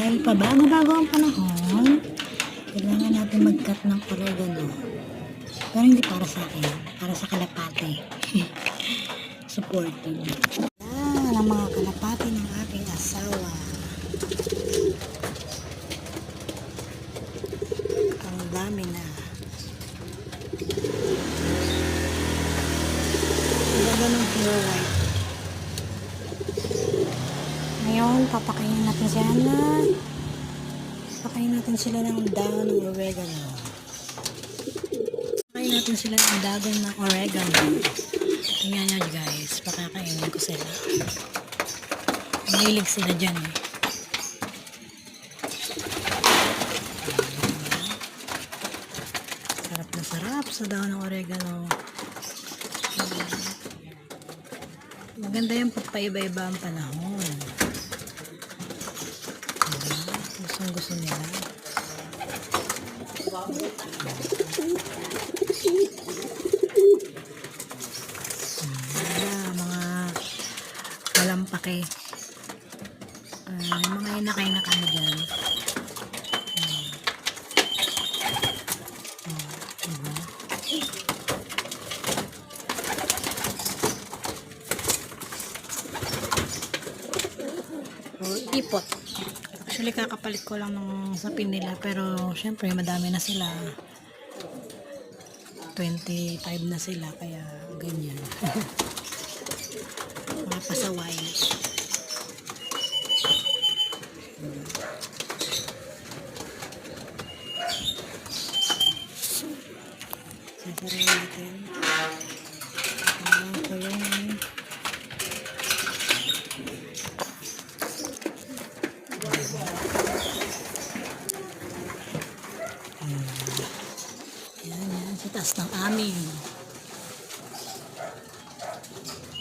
Dahil pabago-bago ang panahon, kailangan natin mag-cut ng oregano. Pero hindi para sa akin, para sa kalapate. Supportive. Yan ang mga kalapate ng aking asawa. Ang dami na. Oregano pure white. Ngayon, papakainin natin sila ng dahon ng oregano. Papakainin natin sila ng dahon ng oregano. Tingnan nyo guys, pakakainin ko sila. Mahilig sila dyan eh. Sarap na sarap sa dahon ng oregano. Maganda yung pagpaiba-iba ang panahon. Gusto nila. Mga walang pake. Mga inakay na kami dyan. Ipot. Actually, kakapalit ko lang ng sapin nila. Pero, syempre, madami na sila. 25 na sila. Kaya, ganyan. Mga pasaway. Sasarin natin. Ito yung yan, sa taas ng amin.